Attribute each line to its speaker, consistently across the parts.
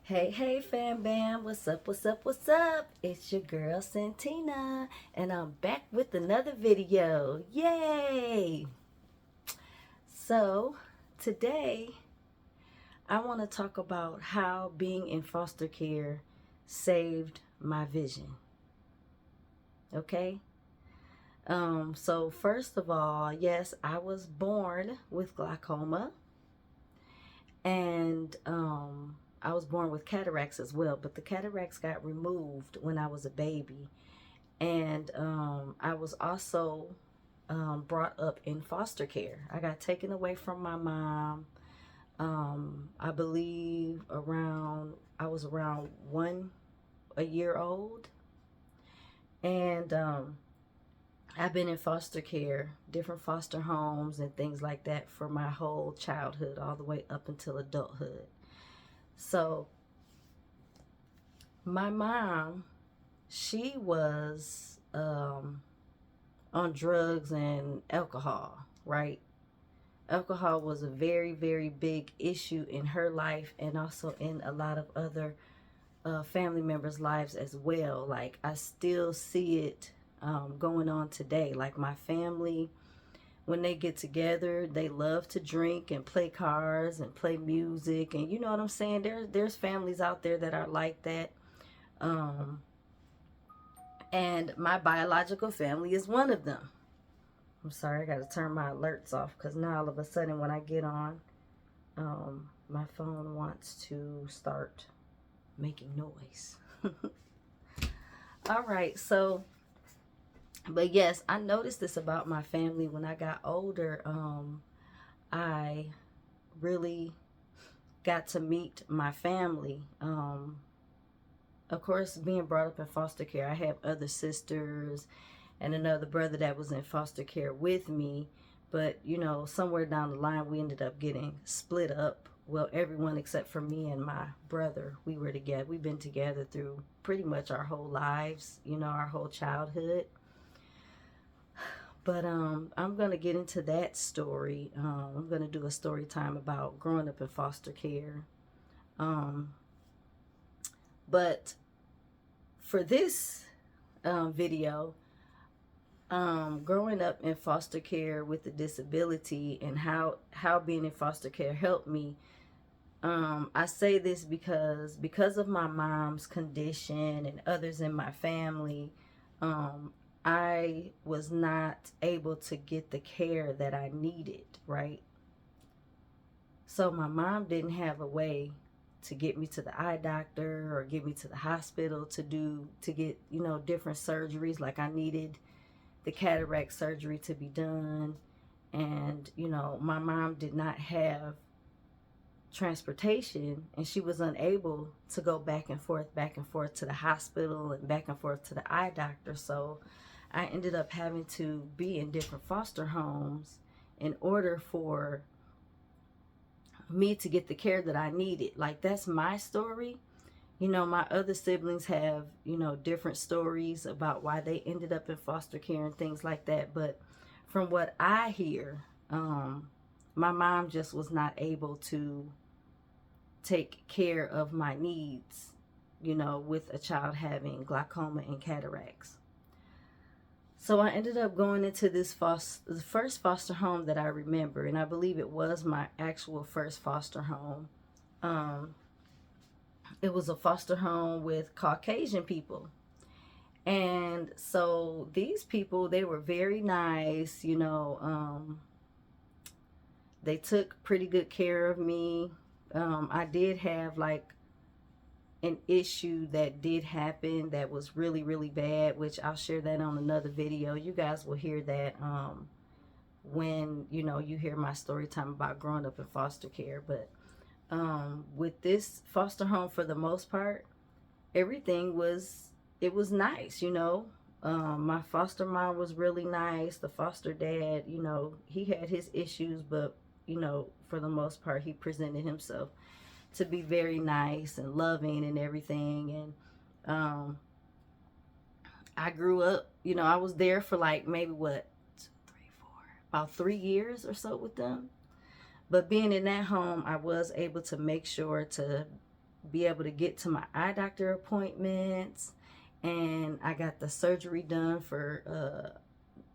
Speaker 1: Hey, hey, fam bam, what's up, what's up, what's up? It's your girl Santina, and I'm back with another video. Yay! So, today I want to talk about how being in foster care saved my vision. Okay? So first of all, yes, I was born with glaucoma, and I was born with cataracts as well, but the cataracts got removed when I was a baby. And I was also brought up in foster care. I got taken away from my mom. I believe I was around a year old, and I've been in foster care, different foster homes and things like that for my whole childhood, all the way up until adulthood. So my mom, she was on drugs and alcohol, right? Alcohol was a very, very big issue in her life and also in a lot of other family members' lives as well. Like, I still see it going on today. Like, my family, when they get together, they love to drink and play cards and play music. And you know what I'm saying? There's families out there that are like that. Um, and my biological family is one of them. I'm sorry, I got to turn my alerts off because now all of a sudden when I get on, my phone wants to start making noise. All right, so, but yes, I noticed this about my family when I got older. I really got to meet my family. Of course, being brought up in foster care, I have other sisters and another brother that was in foster care with me. But, you know, somewhere down the line, we ended up getting split up. Well, everyone except for me and my brother, we were together. We've been together through pretty much our whole lives, you know, our whole childhood. But I'm going to get into that story. I'm going to do a story time about growing up in foster care. Um, but for this video, growing up in foster care with a disability and how being in foster care helped me. I say this because of my mom's condition and others in my family, I was not able to get the care that I needed, right? So my mom didn't have a way to get me to the eye doctor or get me to the hospital to get, you know, different surgeries. Like, I needed the cataract surgery to be done, and you know, my mom did not have transportation, and she was unable to go back and forth to the hospital and back and forth to the eye doctor. So I ended up having to be in different foster homes in order for me to get the care that I needed. Like, that's my story. You know, my other siblings have, you know, different stories about why they ended up in foster care and things like that. But from what I hear, my mom just was not able to take care of my needs, you know, with a child having glaucoma and cataracts. So I ended up going into the first foster home that I remember, and I believe it was my actual first foster home. Um, it was a foster home with Caucasian people. And so these people, they were very nice, you know. They took pretty good care of me. I did have like an issue that did happen that was really, really bad, which I'll share that on another video. You guys will hear that when, you know, you hear my story time about growing up in foster care. But with this foster home, for the most part, everything was, it was nice, you know. My foster mom was really nice. The foster dad, you know, he had his issues, but you know, for the most part, he presented himself to be very nice and loving and everything. And I grew up, you know, I was there for like maybe what, 3, 4, about 3 years or so with them. But being in that home, I was able to make sure to be able to get to my eye doctor appointments, and I got the surgery done for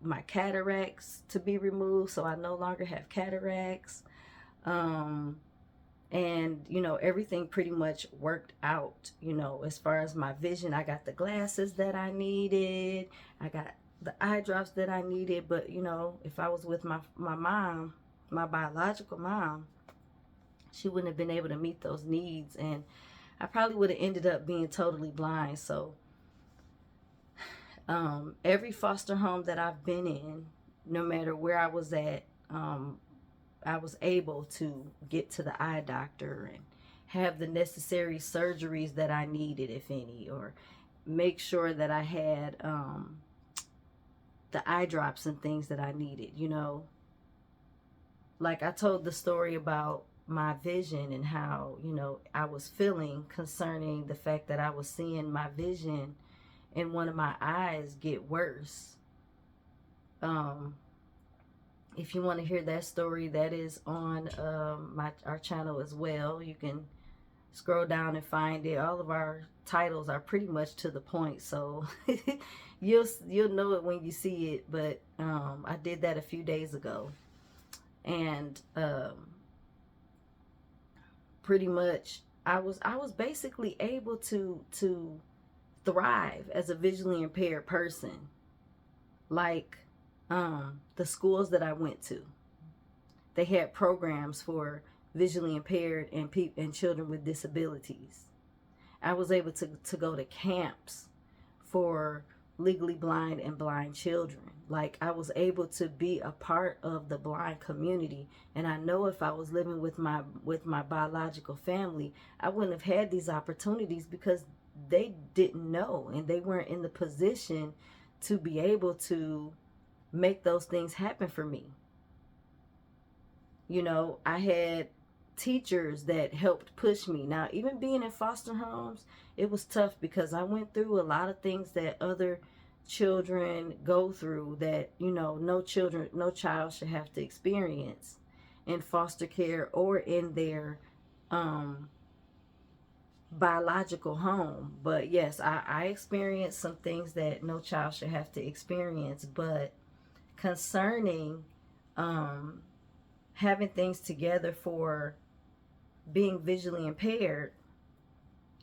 Speaker 1: my cataracts to be removed, so I no longer have cataracts. Um, and everything pretty much worked out. As far as my vision, I got the glasses that I needed, I got the eye drops that I needed. But if I was with my mom, my biological mom, she wouldn't have been able to meet those needs, and I probably would have ended up being totally blind. So every foster home that I've been in, no matter where I was at, I was able to get to the eye doctor and have the necessary surgeries that I needed, if any, or make sure that I had the eye drops and things that I needed. Like I told the story about my vision and how I was feeling concerning the fact that I was seeing my vision in one of my eyes get worse. If you want to hear that story, that is on our channel as well. You can scroll down and find it. All of our titles are pretty much to the point, so you'll know it when you see it. But I did that a few days ago, and pretty much I was basically able to thrive as a visually impaired person. Like the schools that I went to, they had programs for visually impaired and children with disabilities. I was able to go to camps for legally blind and blind children. Like I was able to be a part of the blind community. And I know if I was living with my biological family, I wouldn't have had these opportunities because they didn't know and they weren't in the position to be able to make those things happen for me. I had teachers that helped push me. Now, even being in foster homes, it was tough because I went through a lot of things that other children go through that, no child should have to experience in foster care or in their biological home. But yes, I experienced some things that no child should have to experience. But concerning having things together for being visually impaired,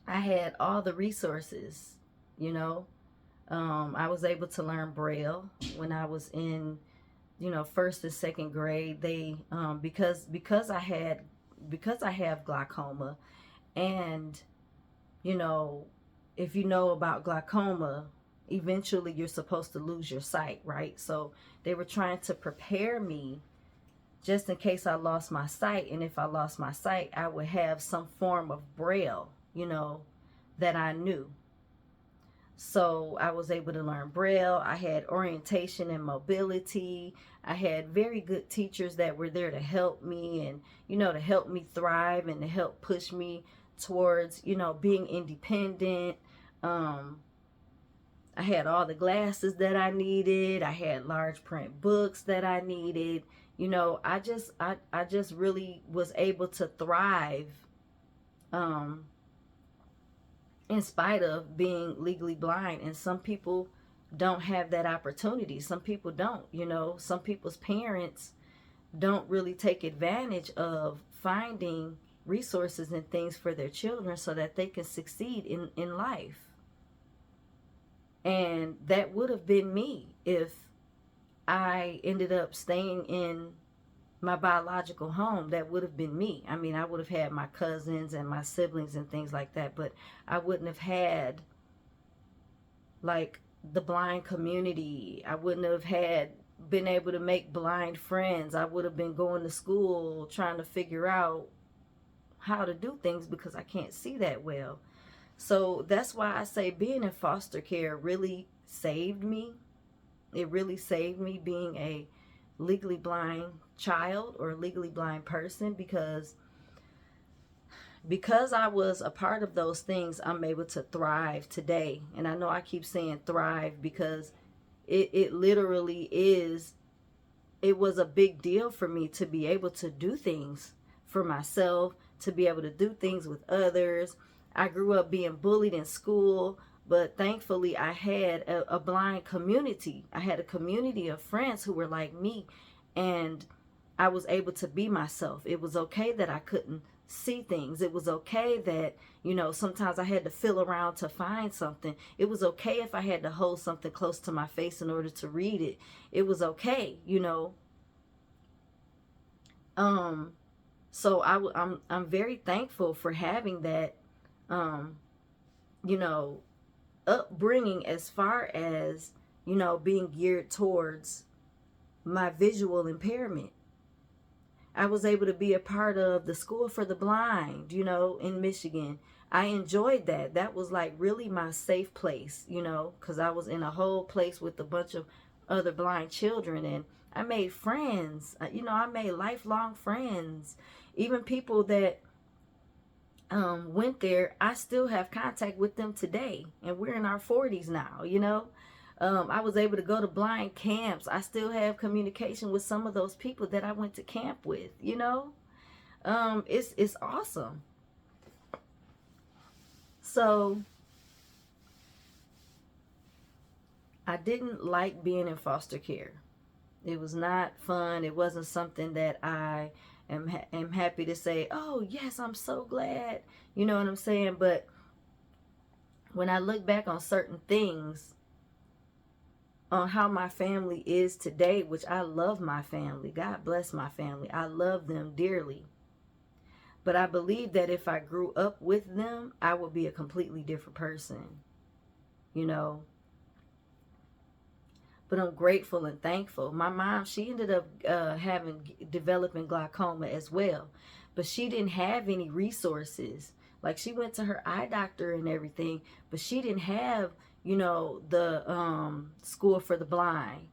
Speaker 1: I had all the resources. I was able to learn Braille when I was in first and second grade. They because I have glaucoma, and if you know about glaucoma, eventually you're supposed to lose your sight, right? So they were trying to prepare me just in case I lost my sight. And if I lost my sight, I would have some form of Braille, that I knew. So I was able to learn Braille. I had orientation and mobility. I had very good teachers that were there to help me and, to help me thrive and to help push me towards, being independent. I had all the glasses that I needed. I had large print books that I needed. I just really was able to thrive in spite of being legally blind. And some people don't have that opportunity. Some people don't. Some people's parents don't really take advantage of finding resources and things for their children so that they can succeed in life. And that would have been me if I ended up staying in my biological home. That would have been me. I mean, I would have had my cousins and my siblings and things like that, but I wouldn't have had like the blind community. I wouldn't have been able to make blind friends. I would have been going to school trying to figure out how to do things because I can't see that well. So that's why I say being in foster care really saved me. It really saved me being a legally blind child or legally blind person, because I was a part of those things, I'm able to thrive today. And I know I keep saying thrive because it literally is. It was a big deal for me to be able to do things for myself, to be able to do things with others. I grew up being bullied in school, but thankfully I had a blind community. I had a community of friends who were like me, and I was able to be myself. It was okay that I couldn't see things. It was okay that, you know, sometimes I had to feel around to find something. It was okay if I had to hold something close to my face in order to read it. It was okay, you know. So I'm very thankful for having that, you know, upbringing as far as, you know, being geared towards my visual impairment. I was able to be a part of the School for the Blind, you know, in Michigan. I enjoyed that. That was like really my safe place, you know, because I was in a whole place with a bunch of other blind children, and I made friends. You know, I made lifelong friends. Even people that went there, I still have contact with them today, and we're in our 40s now, you know. I was able to go to blind camps. I still have communication with some of those people that I went to camp with, you know. It's awesome. So I didn't like being in foster care. It was not fun. It wasn't something that I am happy to say, oh yes, I'm so glad, you know what I'm saying. But when I look back on certain things, on how my family is today, which I love my family. God bless my family. I love them dearly. But I believe that if I grew up with them, I would be a completely different person, you know. But I'm grateful and thankful. My mom, she ended up developing glaucoma as well. But she didn't have any resources. Like, she went to her eye doctor and everything, but she didn't have, you know, the School for the Blind.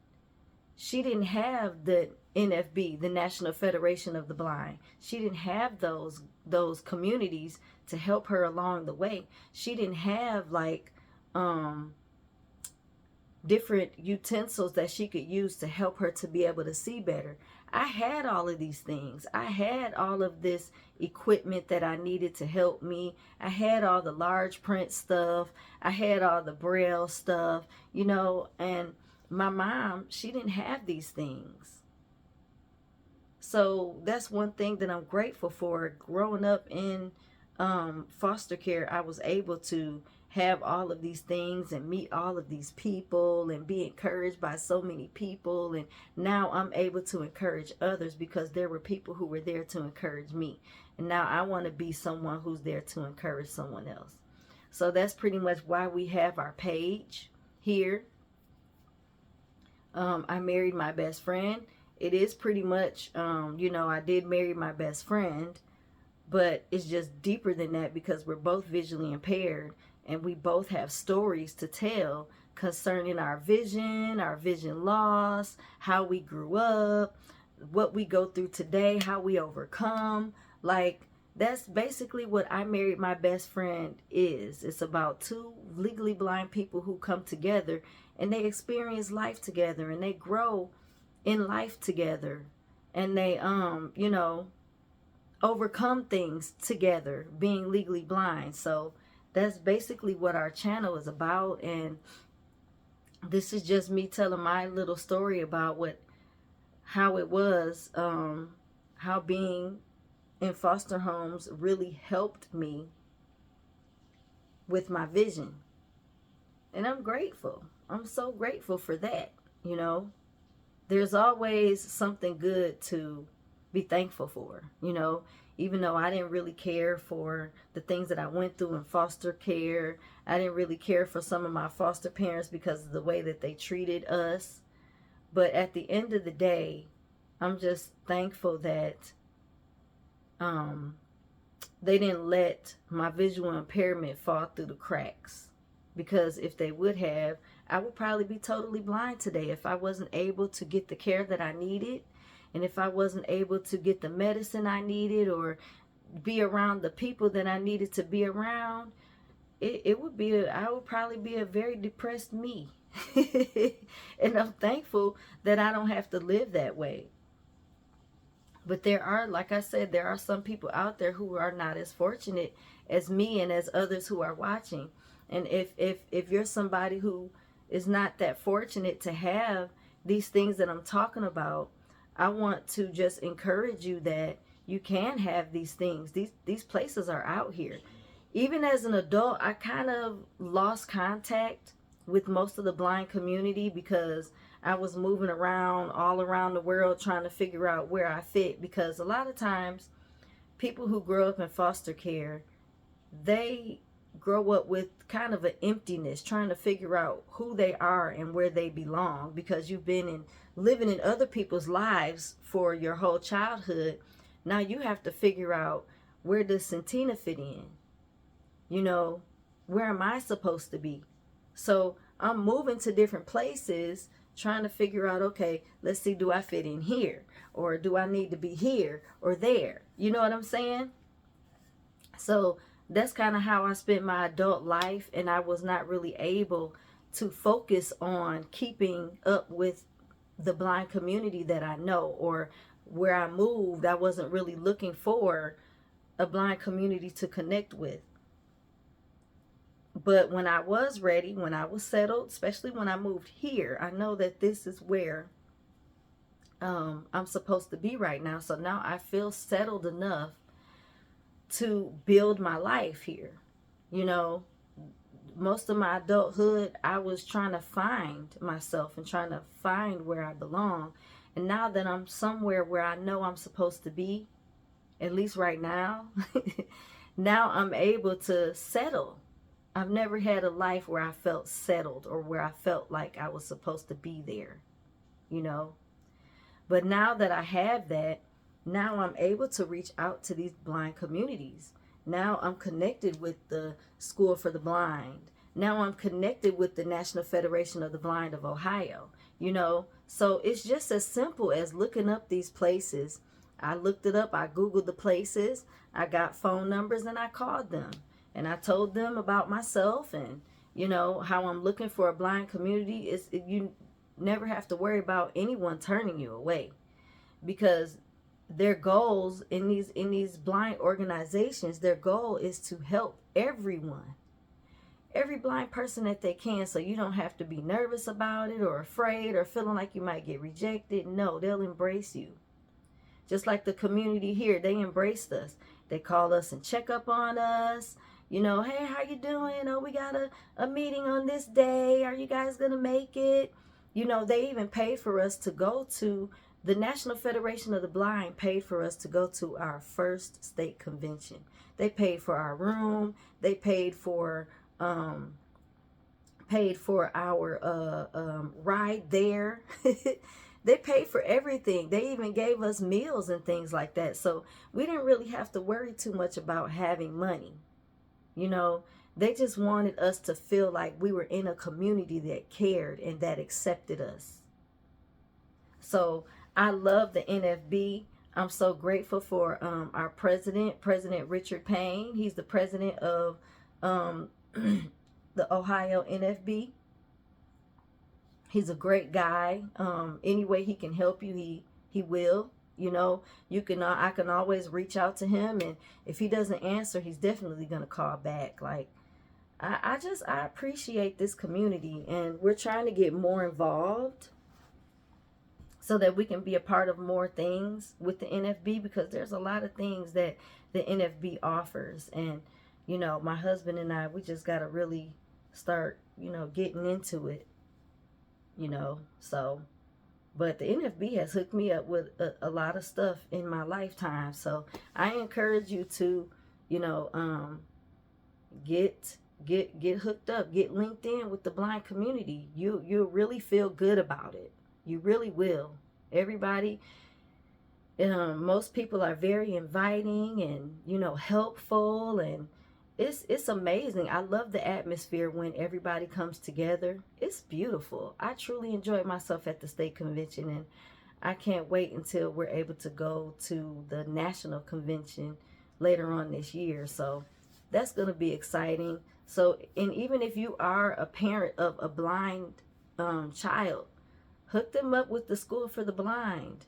Speaker 1: She didn't have the NFB, the National Federation of the Blind. She didn't have those communities to help her along the way. She didn't have like different utensils that she could use to help her to be able to see better. I had all of these things. I had all of this equipment that I needed to help me. I had all the large print stuff. I had all the braille stuff, you know, and my mom, she didn't have these things. So that's one thing that I'm grateful for. Growing up in foster care, I was able to have all of these things and meet all of these people and be encouraged by so many people. And now I'm able to encourage others because there were people who were there to encourage me. And now I want to be someone who's there to encourage someone else. So that's pretty much why we have our page here. I married my best friend. It is pretty much, you know, I did marry my best friend, but it's just deeper than that because we're both visually impaired. And we both have stories to tell concerning our vision loss, how we grew up, what we go through today, how we overcome. Like, that's basically what I Married My Best Friend is. It's about two legally blind people who come together and they experience life together and they grow in life together. And they, you know, overcome things together, being legally blind. So that's basically what our channel is about, and this is just me telling my little story about how it was, how being in foster homes really helped me with my vision. And I'm grateful. I'm so grateful for that, you know. There's always something good to be thankful for, you know. Even though I didn't really care for the things that I went through in foster care, I didn't really care for some of my foster parents because of the way that they treated us. But at the end of the day, I'm just thankful that they didn't let my visual impairment fall through the cracks. Because if they would have, I would probably be totally blind today if I wasn't able to get the care that I needed. And if I wasn't able to get the medicine I needed or be around the people that I needed to be around, I would probably be a very depressed me. And I'm thankful that I don't have to live that way. But there are, like I said, there are some people out there who are not as fortunate as me and as others who are watching. And if you're somebody who is not that fortunate to have these things that I'm talking about, I want to just encourage you that you can have these things. These places are out here. Even as an adult, I kind of lost contact with most of the blind community because I was moving around all around the world trying to figure out where I fit. Because a lot of times people who grow up in foster care, they grow up with kind of an emptiness, trying to figure out who they are and where they belong, because you've been living in other people's lives for your whole childhood. Now you have to figure out, where does Santina fit in? You know, where am I supposed to be? So I'm moving to different places trying to figure out, okay, let's see, do I fit in here? Or do I need to be here or there? You know what I'm saying? So that's kind of how I spent my adult life, and I was not really able to focus on keeping up with the blind community that I know, or where I moved, I wasn't really looking for a blind community to connect with. But when I was ready, when I was settled, especially when I moved here, I know that this is where I'm supposed to be right now. So now I feel settled enough to build my life here. You know, most of my adulthood, I was trying to find myself and trying to find where I belong. And now that I'm somewhere where I know I'm supposed to be, at least right now, now I'm able to settle. I've never had a life where I felt settled or where I felt like I was supposed to be there, you know. But now that I have that, now I'm able to reach out to these blind communities. Now I'm connected with the School for the Blind. Now I'm connected with the National Federation of the Blind of Ohio, you know. So it's just as simple as looking up these places. I looked it up, I Googled the places, I got phone numbers, and I called them. And I told them about myself and, you know, how I'm looking for a blind community. You never have to worry about anyone turning you away, because their goals in these blind organizations, their goal is to help everyone, every blind person that they can. So you don't have to be nervous about it or afraid or feeling like you might get rejected. No, they'll embrace you. Just like the community here, they embraced us. They call us and check up on us. You know, hey, how you doing? Oh, we got a meeting on this day. Are you guys going to make it? You know, they even paid for us to go to the National Federation of the Blind, paid for us to go to our first state convention. They paid for our room. They paid for our ride there. They paid for everything. They even gave us meals and things like that. So we didn't really have to worry too much about having money. You know, they just wanted us to feel like we were in a community that cared and that accepted us. So I love the NFB. I'm so grateful for our president, President Richard Payne. He's the president of the Ohio NFB. He's a great guy. Any way he can help you, he will. You know, I can always reach out to him, and if he doesn't answer, he's definitely going to call back. Like, I appreciate this community, and we're trying to get more involved so that we can be a part of more things with the NFB, because there's a lot of things that the NFB offers. And, you know, my husband and I, we just got to really start, you know, getting into it, you know, so. But the NFB has hooked me up with a lot of stuff in my lifetime. So I encourage you to, you know, get hooked up, get linked in with the blind community. You'll really feel good about it. You really will. Everybody, most people are very inviting and, you know, helpful, and it's amazing. I love the atmosphere when everybody comes together. It's beautiful. I truly enjoyed myself at the state convention, and I can't wait until we're able to go to the national convention later on this year. So that's going to be exciting. So, and even if you are a parent of a blind child, hook them up with the School for the Blind.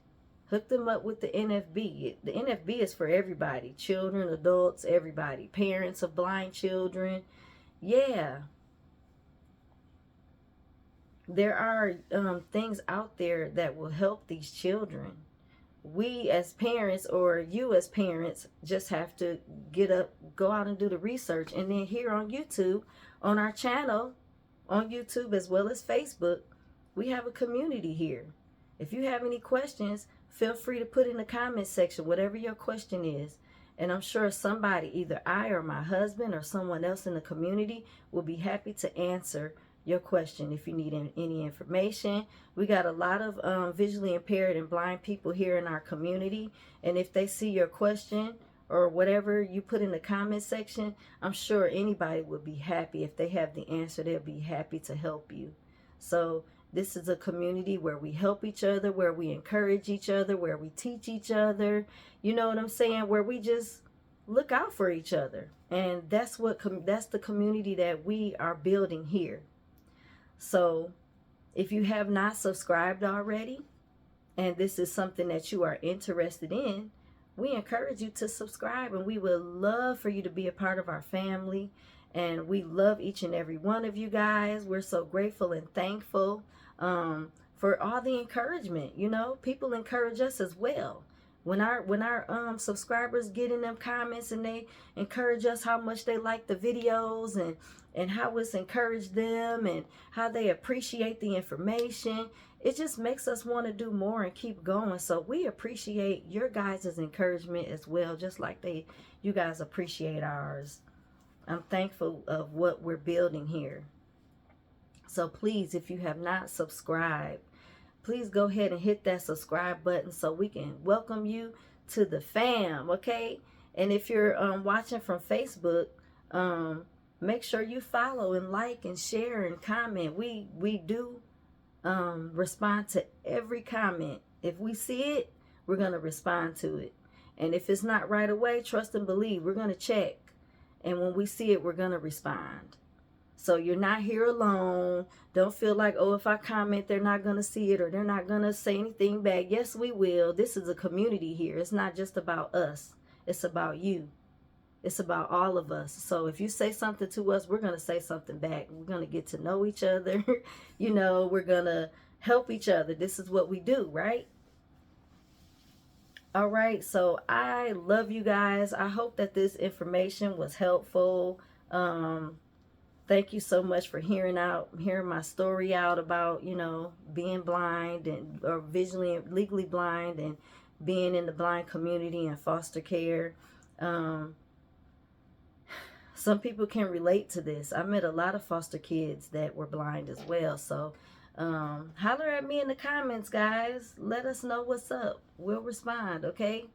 Speaker 1: Hook them up with the NFB. The NFB is for everybody. Children, adults, everybody. Parents of blind children. Yeah. There are things out there that will help these children. We as parents, or you as parents, just have to get up, go out and do the research. And then here on YouTube, on our channel, on YouTube as well as Facebook, we have a community here. If you have any questions, feel free to put in the comment section whatever your question is. And I'm sure somebody, either I or my husband or someone else in the community, will be happy to answer your question if you need any information. We got a lot of visually impaired and blind people here in our community. And if they see your question or whatever you put in the comment section, I'm sure anybody would be happy. If they have the answer, they'll be happy to help you. So this is a community where we help each other, where we encourage each other, where we teach each other. You know what I'm saying? Where we just look out for each other. And that's the community that we are building here. So if you have not subscribed already, and this is something that you are interested in, we encourage you to subscribe, and we would love for you to be a part of our family. And we love each and every one of you guys. We're so grateful and thankful for all the encouragement. You know, people encourage us as well. When our subscribers get in them comments and they encourage us how much they like the videos and how it's encouraged them and how they appreciate the information, it just makes us want to do more and keep going. So we appreciate your guys' encouragement as well, just like you guys appreciate ours. I'm thankful of what we're building here. So please, if you have not subscribed, please go ahead and hit that subscribe button so we can welcome you to the fam, okay? And if you're watching from Facebook, make sure you follow and like and share and comment. We do respond to every comment. If we see it, we're going to respond to it. And if it's not right away, trust and believe. We're going to check. And when we see it, we're going to respond. So you're not here alone. Don't feel like, oh, if I comment, they're not going to see it or they're not going to say anything back. Yes, we will. This is a community here. It's not just about us. It's about you. It's about all of us. So if you say something to us, we're going to say something back. We're going to get to know each other. You know, we're going to help each other. This is what we do, right? All right. So I love you guys. I hope that this information was helpful. Thank you so much for hearing my story out about, you know, being blind or visually and legally blind and being in the blind community and foster care. Some people can relate to this. I met a lot of foster kids that were blind as well. So holler at me in the comments, guys. Let us know what's up. We'll respond, okay?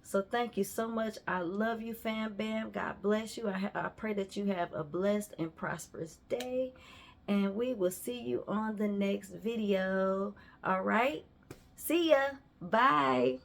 Speaker 1: So thank you so much. I love you, fam bam. God bless you. I pray that you have a blessed and prosperous day. And we will see you on the next video. All right? See ya. Bye.